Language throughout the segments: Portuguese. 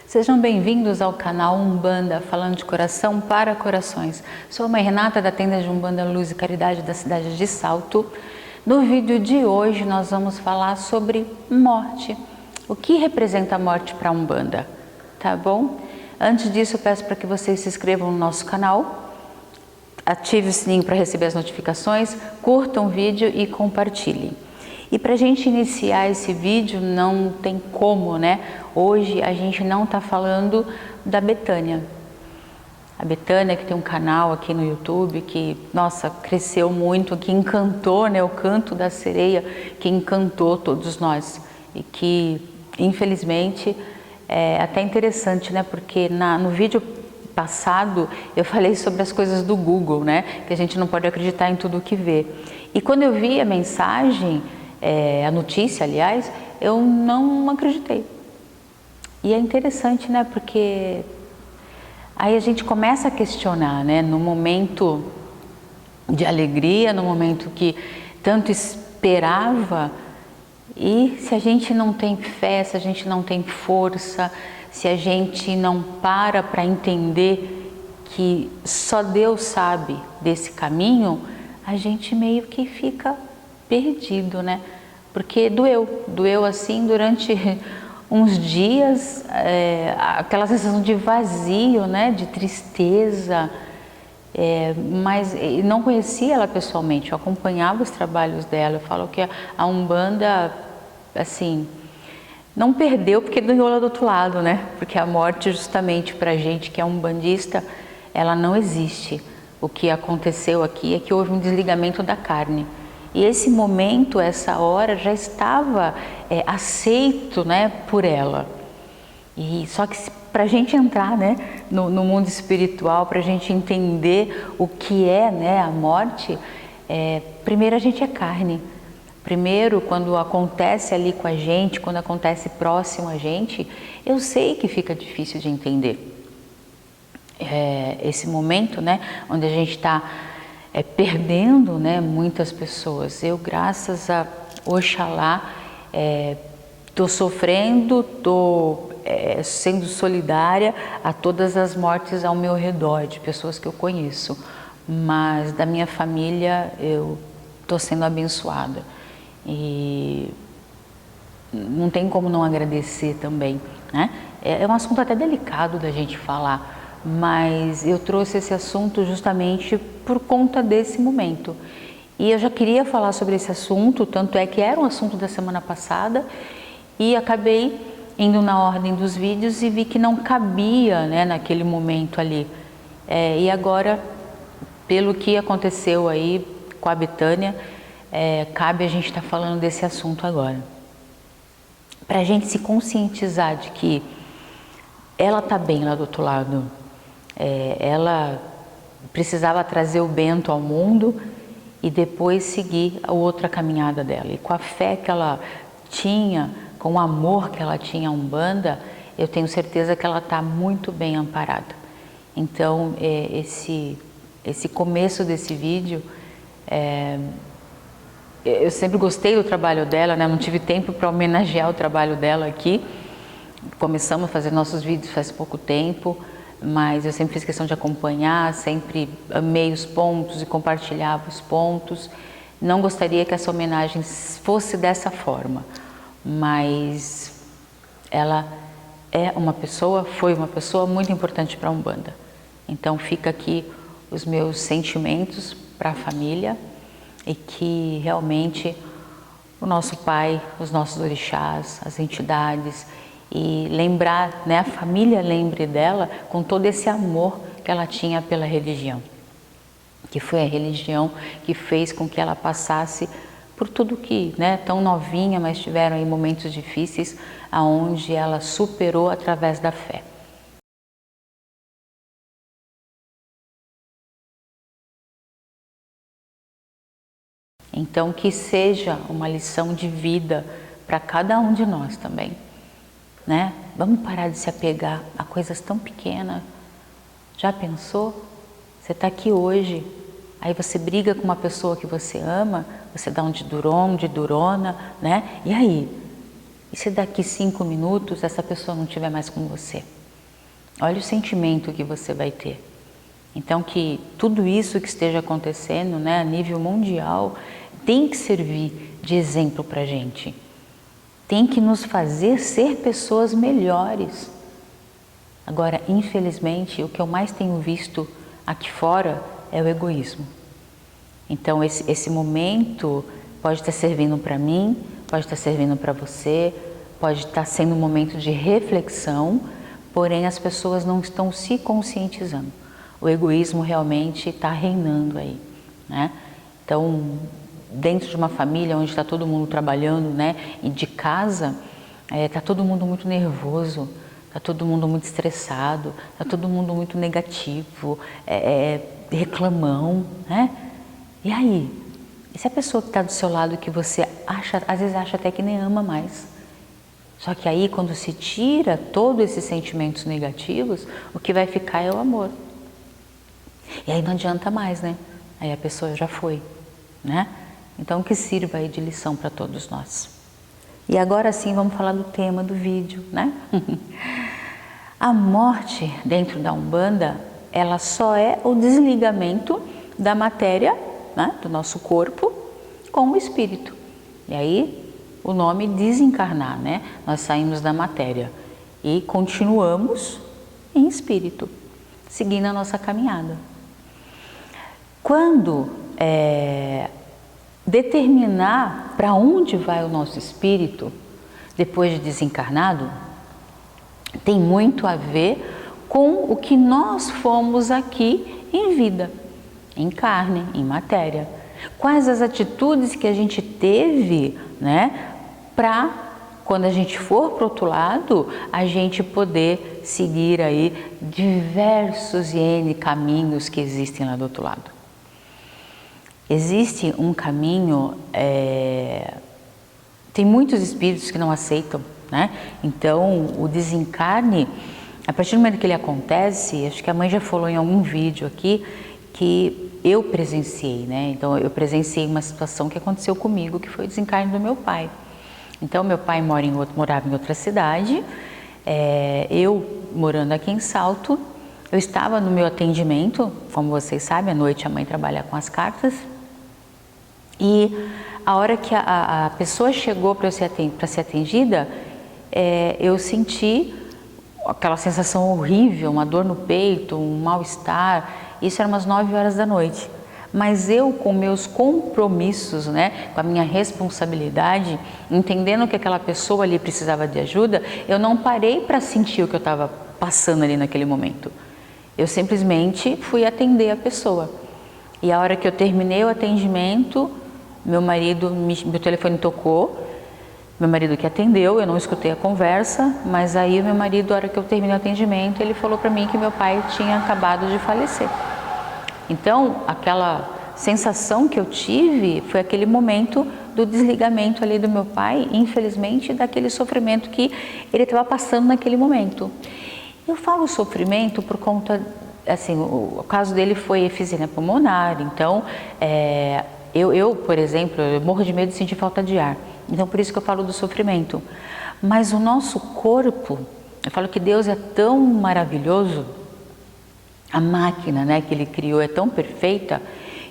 Sejam bem-vindos ao canal Umbanda, falando de coração para corações. Sou a mãe Renata da tenda de Umbanda Luz e Caridade da cidade de Salto. No vídeo de hoje nós vamos falar sobre morte. O que representa a morte para a Umbanda, tá bom? Antes disso eu peço para que vocês se inscrevam no nosso canal, ative o sininho para receber as notificações, curtam o vídeo e compartilhem. E para a gente iniciar esse vídeo, não tem como, né? Hoje a gente não está falando da Betânia. A Betânia, que tem um canal aqui no YouTube, que, nossa, cresceu muito, que encantou, né? O canto da sereia, que encantou todos nós. E que, infelizmente, é até interessante, né? Porque no vídeo passado eu falei sobre as coisas do Google, né? Que a gente não pode acreditar em tudo o que vê. E quando eu vi a mensagem, a notícia, aliás, eu não acreditei. E é interessante, né? Porque aí a gente começa a questionar, né? No momento de alegria, no momento que tanto esperava, e se a gente não tem fé, se a gente não tem força, se a gente não para entender que só Deus sabe desse caminho, a gente meio que fica perdido, né? Porque doeu assim durante uns dias, aquela sensação de vazio, né? De tristeza, mas não conhecia ela pessoalmente, eu acompanhava os trabalhos dela. Eu falo que a Umbanda, assim, não perdeu porque ganhou lá do outro lado, né? Porque a morte, justamente pra gente que é umbandista, ela não existe. O que aconteceu aqui é que houve um desligamento da carne. E esse momento, essa hora, já estava aceito, né, por ela. E só que para a gente entrar, né, no mundo espiritual, para a gente entender o que é, né, a morte, primeiro a gente é carne. Primeiro, quando acontece ali com a gente, quando acontece próximo a gente, eu sei que fica difícil de entender. Esse momento, né, onde a gente está perdendo, né, muitas pessoas. Eu, graças a Oxalá, estou sofrendo, estou sendo solidária a todas as mortes ao meu redor, de pessoas que eu conheço, mas da minha família eu estou sendo abençoada e não tem como não agradecer também, né? É um assunto até delicado da gente falar, mas eu trouxe esse assunto justamente por conta desse momento. E eu já queria falar sobre esse assunto, tanto é que era um assunto da semana passada, e acabei indo na ordem dos vídeos e vi que não cabia, né, naquele momento ali. E agora, pelo que aconteceu aí com a Betânia, cabe a gente estar falando desse assunto agora. Para a gente se conscientizar de que ela está bem lá do outro lado. Ela precisava trazer o bento ao mundo e depois seguir a outra caminhada dela. E com a fé que ela tinha, com o amor que ela tinha à Umbanda, eu tenho certeza que ela está muito bem amparada. Então, esse começo desse vídeo, eu sempre gostei do trabalho dela, né? Não tive tempo para homenagear o trabalho dela aqui. Começamos a fazer nossos vídeos faz pouco tempo, mas eu sempre fiz questão de acompanhar, sempre amei os pontos e compartilhava os pontos. Não gostaria que essa homenagem fosse dessa forma, mas ela foi uma pessoa muito importante para a Umbanda. Então fica aqui os meus sentimentos para a família e que realmente o nosso Pai, os nossos orixás, as entidades, e lembrar, né, a família lembre dela com todo esse amor que ela tinha pela religião, que foi a religião que fez com que ela passasse por tudo que, né, tão novinha, mas tiveram aí momentos difíceis, aonde ela superou através da fé. Então que seja uma lição de vida para cada um de nós também. Né? Vamos parar de se apegar a coisas tão pequenas. Já pensou? Você está aqui hoje, aí você briga com uma pessoa que você ama, você dá um de durão, de durona, né? E aí? E se daqui 5 minutos essa pessoa não estiver mais com você? Olha o sentimento que você vai ter. Então, que tudo isso que esteja acontecendo, né, a nível mundial, tem que servir de exemplo para a gente. Tem que nos fazer ser pessoas melhores. Agora, infelizmente, o que eu mais tenho visto aqui fora é o egoísmo. Então, esse momento pode estar servindo para mim, pode estar servindo para você, pode estar sendo um momento de reflexão, porém as pessoas não estão se conscientizando. O egoísmo realmente está reinando aí, né? Então, dentro de uma família onde está todo mundo trabalhando, né, e de casa, está todo mundo muito nervoso, está todo mundo muito estressado, está todo mundo muito negativo, reclamão, né? E aí? E se a pessoa que está do seu lado que você acha, às vezes acha até que nem ama mais? Só que aí quando se tira todos esses sentimentos negativos, o que vai ficar é o amor. E aí não adianta mais, né? Aí a pessoa já foi, né? Então que sirva aí de lição para todos nós. E agora sim vamos falar do tema do vídeo, né? A morte dentro da Umbanda, ela só é o desligamento da matéria, né, do nosso corpo com o espírito. E aí o nome desencarnar, né? Nós saímos da matéria e continuamos em espírito, seguindo a nossa caminhada. Quando determinar para onde vai o nosso espírito depois de desencarnado, tem muito a ver com o que nós fomos aqui em vida, em carne, em matéria. Quais as atitudes que a gente teve, né, para quando a gente for para o outro lado, a gente poder seguir aí diversos e N caminhos que existem lá do outro lado. Existe um caminho, tem muitos espíritos que não aceitam, né? Então, o desencarne, a partir do momento que ele acontece, acho que a mãe já falou em algum vídeo aqui, que eu presenciei, né? Então, eu presenciei uma situação que aconteceu comigo, que foi o desencarne do meu pai. Então, meu pai morava em outra cidade, eu morando aqui em Salto, eu estava no meu atendimento, como vocês sabem, à noite a mãe trabalha com as cartas, e a hora que a pessoa chegou para ser atendida, eu senti aquela sensação horrível, uma dor no peito, um mal-estar. Isso era umas 9 horas da noite. Mas eu, com meus compromissos, né, com a minha responsabilidade, entendendo que aquela pessoa ali precisava de ajuda, eu não parei para sentir o que eu estava passando ali naquele momento. Eu simplesmente fui atender a pessoa. E a hora que eu terminei o atendimento, meu telefone tocou, meu marido que atendeu, eu não escutei a conversa, mas aí o meu marido, a hora que eu terminei o atendimento, ele falou para mim que meu pai tinha acabado de falecer. Então, aquela sensação que eu tive foi aquele momento do desligamento ali do meu pai, infelizmente, daquele sofrimento que ele estava passando naquele momento. Eu falo sofrimento por conta, assim, o caso dele foi efizema pulmonar, então, eu, por exemplo, eu morro de medo de sentir falta de ar. Então, por isso que eu falo do sofrimento. Mas o nosso corpo, eu falo que Deus é tão maravilhoso, a máquina, né, que Ele criou é tão perfeita,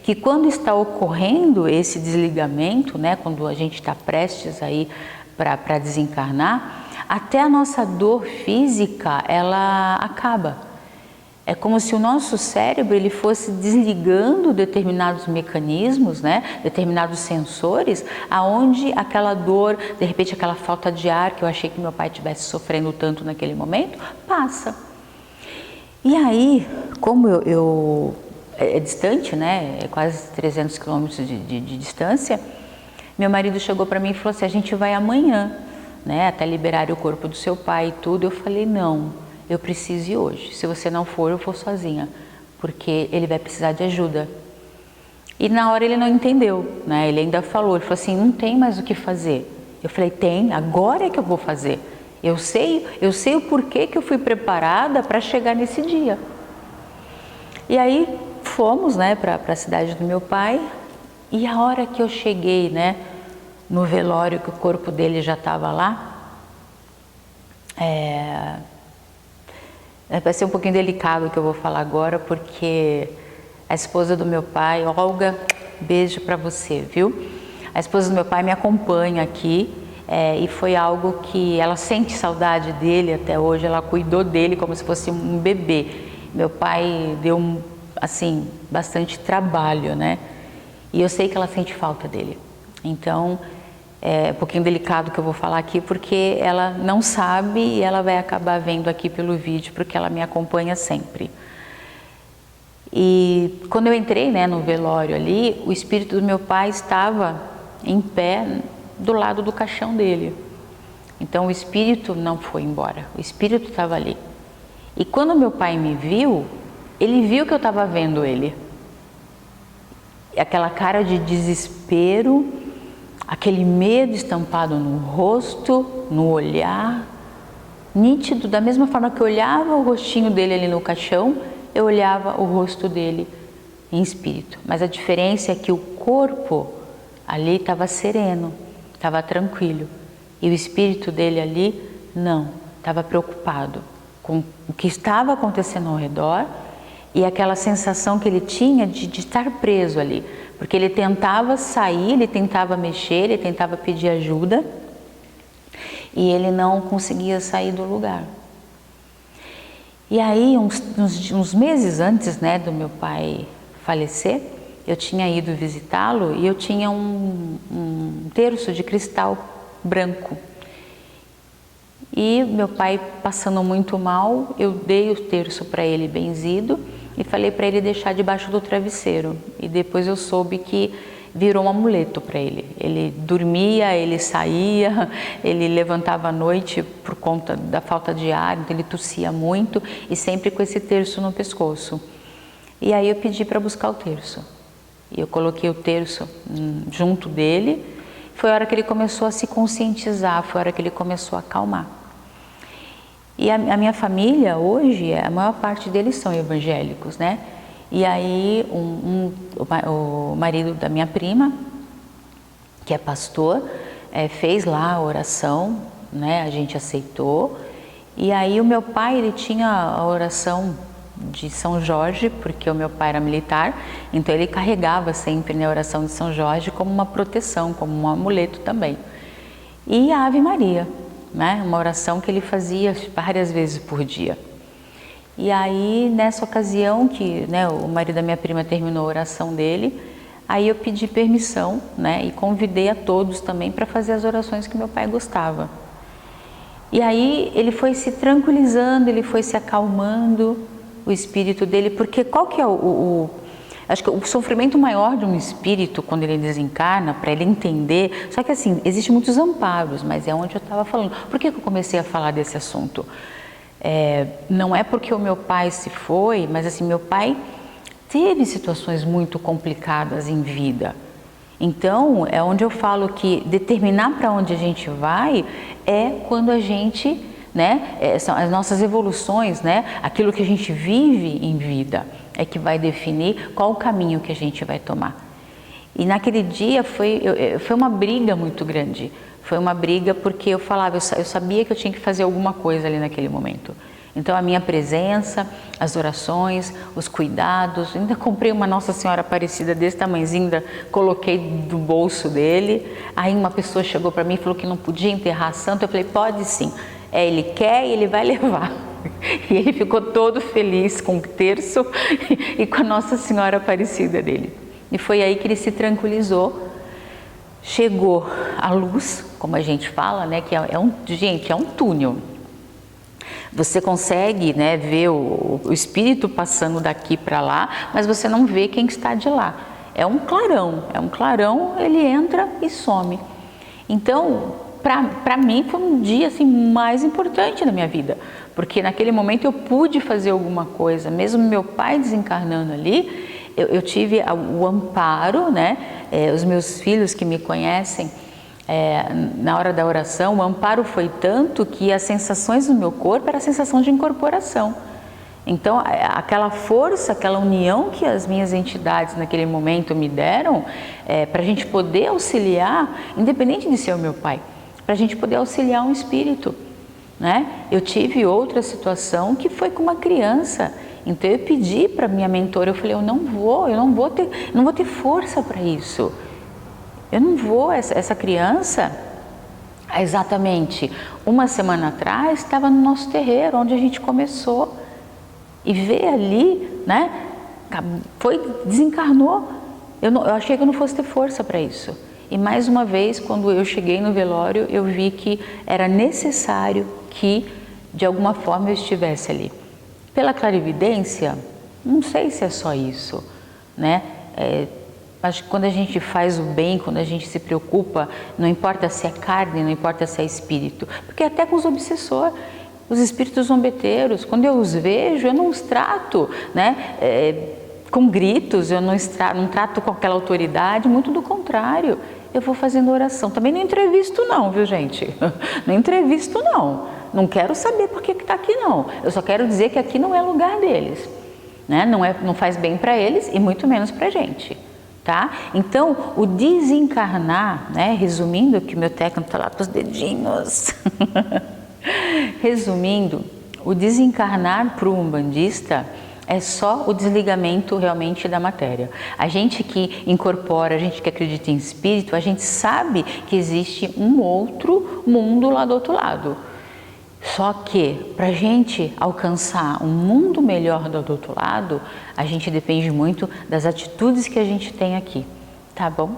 que quando está ocorrendo esse desligamento, né, quando a gente está prestes aí para desencarnar, até a nossa dor física, ela acaba. É como se o nosso cérebro ele fosse desligando determinados mecanismos, né, determinados sensores, aonde aquela dor, de repente aquela falta de ar que eu achei que meu pai estivesse sofrendo tanto naquele momento, passa. E aí, como é distante, né, é quase 300 quilômetros de distância, meu marido chegou para mim e falou assim, a gente vai amanhã, né, até liberar o corpo do seu pai e tudo. Eu falei, não. Eu preciso ir hoje, se você não for, eu vou sozinha, porque ele vai precisar de ajuda. E na hora ele não entendeu, né? Ele ainda falou, ele falou assim, não tem mais o que fazer. Eu falei, tem, agora é que eu vou fazer. Eu sei o porquê que eu fui preparada para chegar nesse dia. E aí fomos, né, para a cidade do meu pai, e a hora que eu cheguei, né, no velório, que o corpo dele já estava lá, Vai ser um pouquinho delicado o que eu vou falar agora, porque a esposa do meu pai, Olga, beijo para você, viu? A esposa do meu pai me acompanha aqui e foi algo que ela sente saudade dele até hoje, ela cuidou dele como se fosse um bebê. Meu pai deu, assim, bastante trabalho, né? E eu sei que ela sente falta dele. Então, é um pouquinho delicado o que eu vou falar aqui, porque ela não sabe e ela vai acabar vendo aqui pelo vídeo, porque ela me acompanha sempre. E quando eu entrei, né, no velório ali, o espírito do meu pai estava em pé do lado do caixão dele. Então o espírito não foi embora, o espírito estava ali. E quando meu pai me viu, ele viu que eu estava vendo ele. Aquela cara de desespero, aquele medo estampado no rosto, no olhar, nítido, da mesma forma que eu olhava o rostinho dele ali no caixão, eu olhava o rosto dele em espírito. Mas a diferença é que o corpo ali estava sereno, estava tranquilo. E o espírito dele ali, não, estava preocupado com o que estava acontecendo ao redor e aquela sensação que ele tinha de estar preso ali. Porque ele tentava sair, ele tentava mexer, ele tentava pedir ajuda e ele não conseguia sair do lugar. E aí, uns meses antes, né, do meu pai falecer, eu tinha ido visitá-lo e eu tinha um terço de cristal branco. E meu pai passando muito mal, eu dei o terço para ele benzido e falei para ele deixar debaixo do travesseiro. E depois eu soube que virou um amuleto para ele. Ele dormia, ele saía, ele levantava à noite por conta da falta de ar, então ele tossia muito e sempre com esse terço no pescoço. E aí eu pedi para buscar o terço. E eu coloquei o terço junto dele. Foi a hora que ele começou a se conscientizar, foi a hora que ele começou a acalmar. E a minha família hoje, a maior parte deles são evangélicos, né? E aí o marido da minha prima, que é pastor, fez lá a oração, né? A gente aceitou. E aí o meu pai, ele tinha a oração de São Jorge, porque o meu pai era militar, então ele carregava sempre, né, a oração de São Jorge como uma proteção, como um amuleto também. E a Ave Maria, né? Uma oração que ele fazia várias vezes por dia. E aí, nessa ocasião que, né, o marido da minha prima terminou a oração dele, aí eu pedi permissão, né, e convidei a todos também para fazer as orações que meu pai gostava. E aí ele foi se tranquilizando, ele foi se acalmando, o espírito dele, porque qual que é acho que o sofrimento maior de um espírito quando ele desencarna, para ele entender, só que assim, existem muitos amparos, mas é onde eu estava falando. Por que eu comecei a falar desse assunto? Não é porque o meu pai se foi, mas assim, meu pai teve situações muito complicadas em vida. Então, é onde eu falo que determinar para onde a gente vai é quando a gente, né, são as nossas evoluções, né, aquilo que a gente vive em vida é que vai definir qual o caminho que a gente vai tomar. E naquele dia foi uma briga muito grande. Foi uma briga porque eu falava, eu sabia que eu tinha que fazer alguma coisa ali naquele momento. Então a minha presença, as orações, os cuidados, ainda comprei uma Nossa Senhora Aparecida desse tamanhozinho, ainda coloquei do bolso dele. Aí uma pessoa chegou para mim e falou que não podia enterrar santo. Eu falei, pode sim, ele quer e ele vai levar. E ele ficou todo feliz com o terço e com a Nossa Senhora Aparecida dele. E foi aí que ele se tranquilizou. Chegou a luz, como a gente fala, né, que gente, é um túnel. Você consegue, né, ver o espírito passando daqui para lá, mas você não vê quem está de lá. É um clarão, ele entra e some. Então, para mim foi um dia assim, mais importante da minha vida, porque naquele momento eu pude fazer alguma coisa, mesmo meu pai desencarnando ali, eu tive o amparo, né? Os meus filhos que me conhecem, na hora da oração, o amparo foi tanto que as sensações do meu corpo era a sensação de incorporação. Então, aquela força, aquela união que as minhas entidades naquele momento me deram, para a gente poder auxiliar, independente de ser o meu pai, para a gente poder auxiliar um espírito. né? Eu tive outra situação que foi com uma criança. Então eu pedi para minha mentora, eu falei, eu não vou ter força para isso. Eu não vou, essa criança, exatamente uma semana atrás, estava no nosso terreiro, onde a gente começou. E ver ali, né, desencarnou. Eu achei que eu não fosse ter força para isso. E mais uma vez, quando eu cheguei no velório, eu vi que era necessário que, de alguma forma, eu estivesse ali. Pela clarividência, não sei se é só isso, né? Acho que quando a gente faz o bem, quando a gente se preocupa, não importa se é carne, não importa se é espírito, porque até com os obsessores, os espíritos zombeteiros, quando eu os vejo, eu não os trato, né, com gritos, eu não trato com aquela autoridade, muito do contrário, eu vou fazendo oração. Também não entrevisto não, viu gente? Não entrevisto não, não quero saber por que está aqui não, eu só quero dizer que aqui não é lugar deles, né? Não faz bem para eles e muito menos para a gente. Tá? Então, o desencarnar, né? Resumindo, que o meu técnico está lá com os dedinhos. Resumindo, o desencarnar para o umbandista é só o desligamento realmente da matéria. A gente que incorpora, a gente que acredita em espírito, a gente sabe que existe um outro mundo lá do outro lado. Só que para a gente alcançar um mundo melhor do outro lado, a gente depende muito das atitudes que a gente tem aqui, tá bom?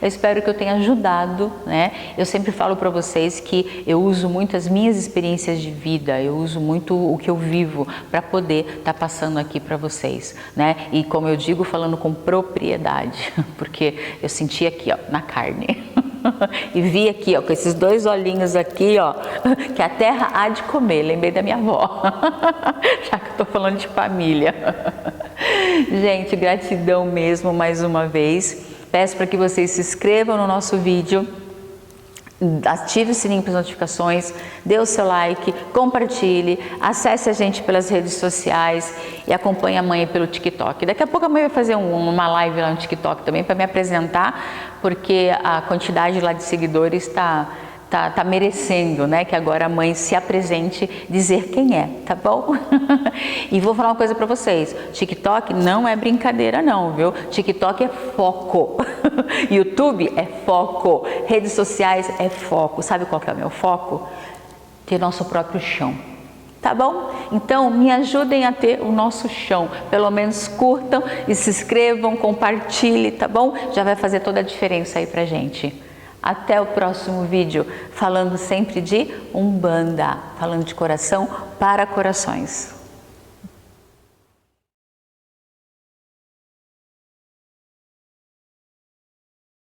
Eu espero que eu tenha ajudado, né? Eu sempre falo para vocês que eu uso muito as minhas experiências de vida, eu uso muito o que eu vivo para poder estar passando aqui para vocês, né? E como eu digo, falando com propriedade, porque eu senti aqui, ó, na carne. E vi aqui, ó, com esses dois olhinhos aqui, ó, que a terra há de comer. Lembrei da minha avó, já que eu tô falando de família. Gente, gratidão mesmo mais uma vez. Peço para que vocês se inscrevam no nosso vídeo, ative o sininho para as notificações, dê o seu like, compartilhe, acesse a gente pelas redes sociais e acompanhe a mãe pelo TikTok. Daqui a pouco a mãe vai fazer uma live lá no TikTok também para me apresentar, porque a quantidade lá de seguidores está merecendo, né, que agora a mãe se apresente, dizer quem é, tá bom? E vou falar uma coisa para vocês, TikTok não é brincadeira não, viu? TikTok é foco, YouTube é foco, redes sociais é foco. Sabe qual que é o meu foco? Ter nosso próprio chão. Tá bom? Então me ajudem a ter o nosso chão, pelo menos curtam e se inscrevam, compartilhem, tá bom? Já vai fazer toda a diferença aí pra gente. Até o próximo vídeo, falando sempre de Umbanda, falando de coração para corações.